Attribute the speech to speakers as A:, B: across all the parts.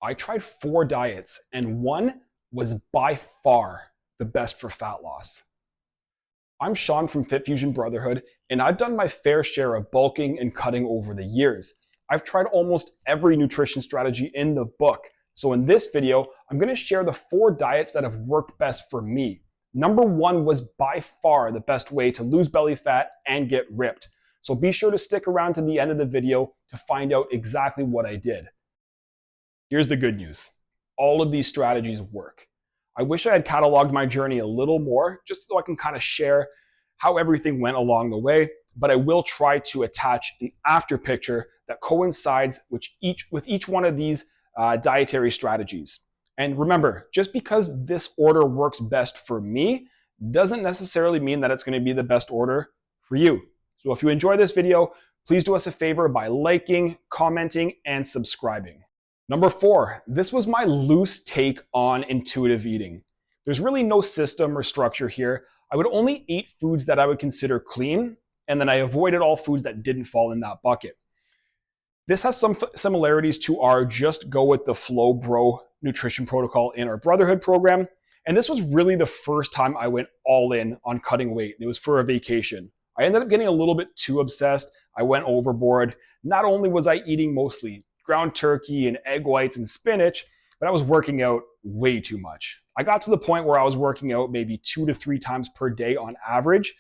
A: I tried 4 diets, and one was by far the best for fat loss. I'm Sean from Fit Fusion Brotherhood, and I've done my fair share of bulking and cutting over the years. I've tried almost every nutrition strategy in the book. So in this video, I'm going to share the 4 diets that have worked best for me. Number 1 was by far the best way to lose belly fat and get ripped. So be sure to stick around to the end of the video to find out exactly what I did. Here's the good news. All of these strategies work. I wish I had cataloged my journey a little more, just so I can kind of share how everything went along the way, but I will try to attach an after picture that coincides with each one of these dietary strategies. And remember, just because this order works best for me doesn't necessarily mean that it's going to be the best order for you. So if you enjoy this video, please do us a favor by liking, commenting, and subscribing. Number 4, this was my loose take on intuitive eating. There's really no system or structure here. I would only eat foods that I would consider clean, and then I avoided all foods that didn't fall in that bucket. This has some similarities to our Just Go With The Flow Bro nutrition protocol in our Brotherhood program. And this was really the first time I went all in on cutting weight. It was for a vacation. I ended up getting a little bit too obsessed. I went overboard. Not only was I eating mostly ground turkey and egg whites and spinach, but I was working out way too much. I got to the point where I was working out maybe 2 to 3 times per day on average.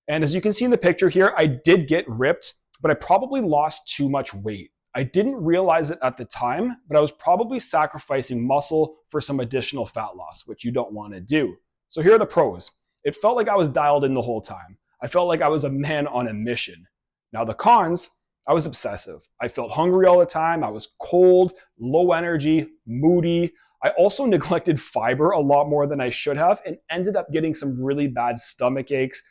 A: And as you can see in the picture here, I did get ripped, but I probably lost too much weight. I didn't realize it at the time, but I was probably sacrificing muscle for some additional fat loss, which you don't want to do. So here are the pros. It felt like I was dialed in the whole time. I felt like I was a man on a mission. Now the cons, I was obsessive. I felt hungry all the time. I was cold, low energy, moody. I also neglected fiber a lot more than I should have and ended up getting some really bad stomach aches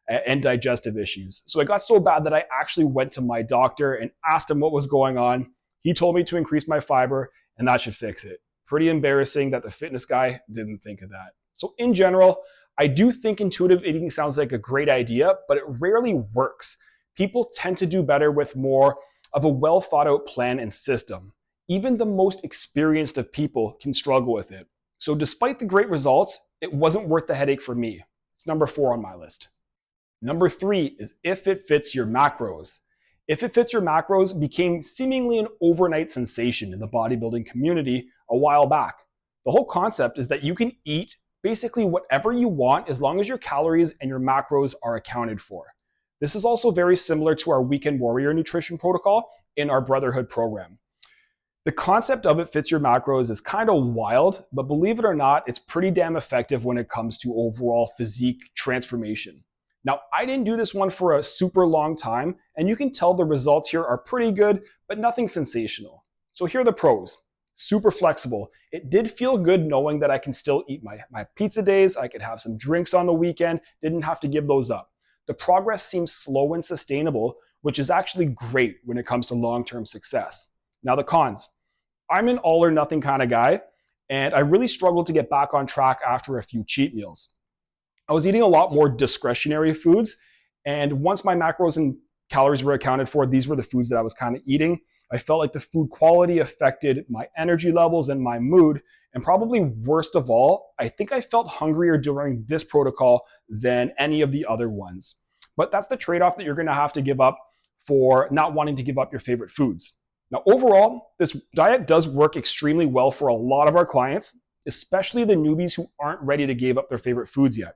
A: and digestive issues. So it got so bad that I actually went to my doctor and asked him what was going on. He told me to increase my fiber and that should fix it. Pretty embarrassing that the fitness guy didn't think of that. So in general, I do think intuitive eating sounds like a great idea, but it rarely works. People tend to do better with more of a well thought out plan and system. Even the most experienced of people can struggle with it. So despite the great results, it wasn't worth the headache for me. It's number 4 on my list. Number 3 is if it fits your macros. If it fits your macros became seemingly an overnight sensation in the bodybuilding community a while back. The whole concept is that you can eat basically whatever you want as long as your calories and your macros are accounted for. This is also very similar to our Weekend Warrior nutrition protocol in our Brotherhood program. The concept of it fits your macros is kind of wild, but believe it or not, it's pretty damn effective when it comes to overall physique transformation. Now, I didn't do this one for a super long time, and you can tell the results here are pretty good, but nothing sensational. So here are the pros. Super flexible. It did feel good knowing that I can still eat my pizza days, I could have some drinks on the weekend, didn't have to give those up. The progress seems slow and sustainable, which is actually great when it comes to long-term success. Now the cons. I'm an all or nothing kind of guy, and I really struggled to get back on track after a few cheat meals. I was eating a lot more discretionary foods, and once my macros and calories were accounted for, these were the foods that I was kind of eating. I felt like the food quality affected my energy levels and my mood, and probably worst of all, I think I felt hungrier during this protocol than any of the other ones. But that's the trade-off that you're going to have to give up for not wanting to give up your favorite foods. Now, overall, this diet does work extremely well for a lot of our clients, especially the newbies who aren't ready to give up their favorite foods yet.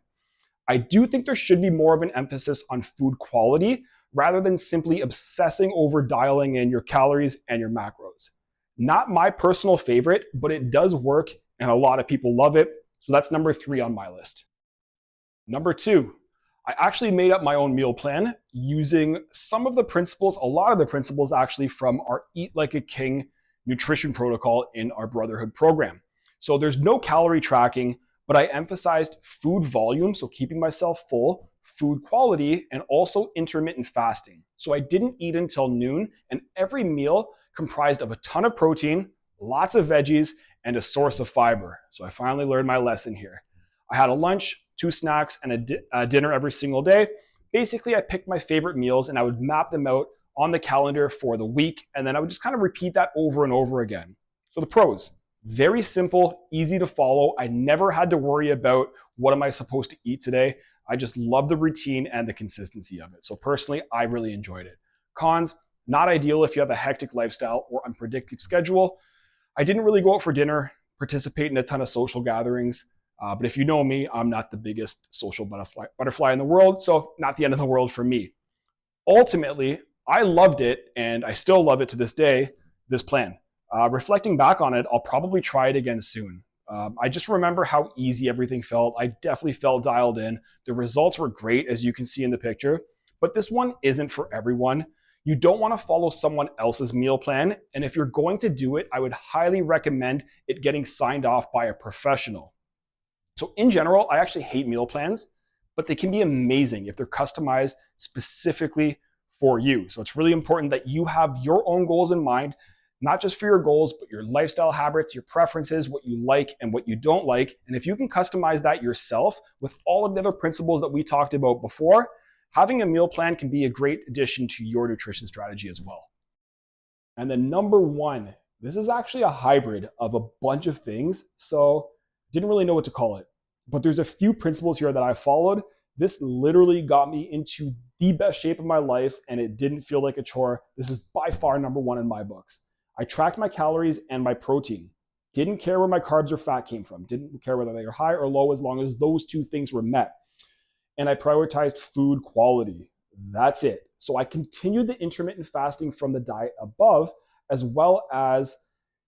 A: I do think there should be more of an emphasis on food quality rather than simply obsessing over dialing in your calories and your macros. Not my personal favorite, but it does work and a lot of people love it. So that's number 3 on my list. Number 2, I actually made up my own meal plan using some of the principles, a lot of the principles actually from our Eat Like a King nutrition protocol in our Brotherhood program. So there's no calorie tracking, but I emphasized food volume, so keeping myself full, food quality, and also intermittent fasting. So I didn't eat until noon, and every meal comprised of a ton of protein, lots of veggies, and a source of fiber. So I finally learned my lesson here. I had a lunch, 2 snacks, and a dinner every single day. Basically, I picked my favorite meals and I would map them out on the calendar for the week, and then I would just kind of repeat that over and over again. So the pros, very simple, easy to follow. I never had to worry about what am I supposed to eat today. I just love the routine and the consistency of it. So personally, I really enjoyed it. Cons, not ideal if you have a hectic lifestyle or unpredictable schedule. I didn't really go out for dinner, participate in a ton of social gatherings. But if you know me, I'm not the biggest social butterfly in the world, so not the end of the world for me. Ultimately, I loved it, and I still love it to this day, this plan. Reflecting back on it, I'll probably try it again soon. I just remember how easy everything felt. I definitely felt dialed in. The results were great, as you can see in the picture, but this one isn't for everyone. You don't want to follow someone else's meal plan, and if you're going to do it, I would highly recommend it getting signed off by a professional. So in general, I actually hate meal plans, but they can be amazing if they're customized specifically for you. So it's really important that you have your own goals in mind, not just for your goals, but your lifestyle habits, your preferences, what you like and what you don't like. And if you can customize that yourself with all of the other principles that we talked about before, having a meal plan can be a great addition to your nutrition strategy as well. And then number one, this is actually a hybrid of a bunch of things. So didn't really know what to call it, but there's a few principles here that I followed. This literally got me into the best shape of my life, and it didn't feel like a chore. This is by far number one in my books. I tracked my calories and my protein. Didn't care where my carbs or fat came from. Didn't care whether they were high or low, as long as those two things were met. And I prioritized food quality. That's it. So I continued the intermittent fasting from the diet above, as well as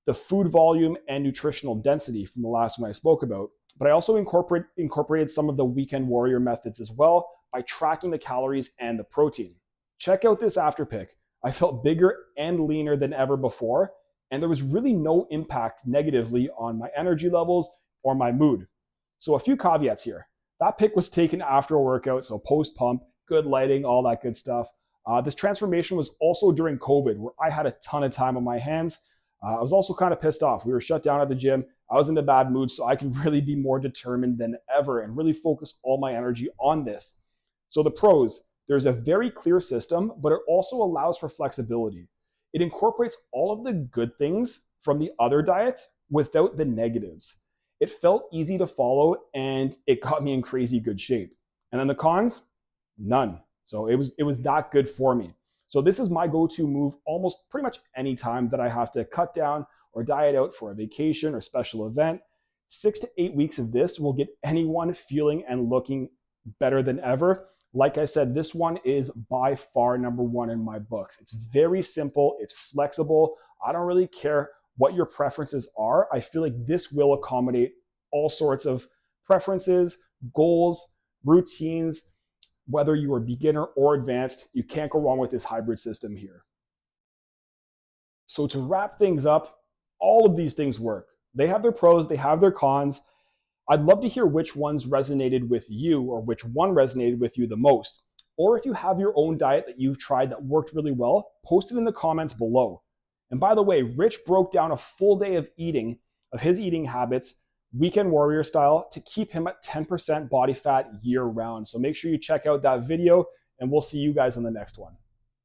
A: the food volume and nutritional density from the last one I spoke about. But I also incorporated some of the weekend warrior methods as well by tracking the calories and the protein. Check out this after pic. I felt bigger and leaner than ever before, and there was really no impact negatively on my energy levels or my mood. So a few caveats here. That pic was taken after a workout, so post-pump, good lighting, all that good stuff. This transformation was also during COVID, where I had a ton of time on my hands. I was also kind of pissed off. We were shut down at the gym. I was in a bad mood, so I could really be more determined than ever and really focus all my energy on this. So the pros, there's a very clear system, but it also allows for flexibility. It incorporates all of the good things from the other diets without the negatives. It felt easy to follow, and it got me in crazy good shape. And then the cons, none. So it was that good for me. So this is my go-to move almost pretty much any time that I have to cut down or diet out for a vacation or special event. 6 to 8 weeks of this will get anyone feeling and looking better than ever. Like I said, this one is by far number one in my books. It's very simple. It's flexible. I don't really care what your preferences are. I feel like this will accommodate all sorts of preferences, goals, routines. Whether you are beginner or advanced, you can't go wrong with this hybrid system here. So to wrap things up, all of these things work. They have their pros, they have their cons. I'd love to hear which ones resonated with you or which one resonated with you the most. Or if you have your own diet that you've tried that worked really well, post it in the comments below. And by the way, Rich broke down a full day of his eating habits, weekend warrior style, to keep him at 10% body fat year round. So make sure you check out that video, and we'll see you guys on the next one.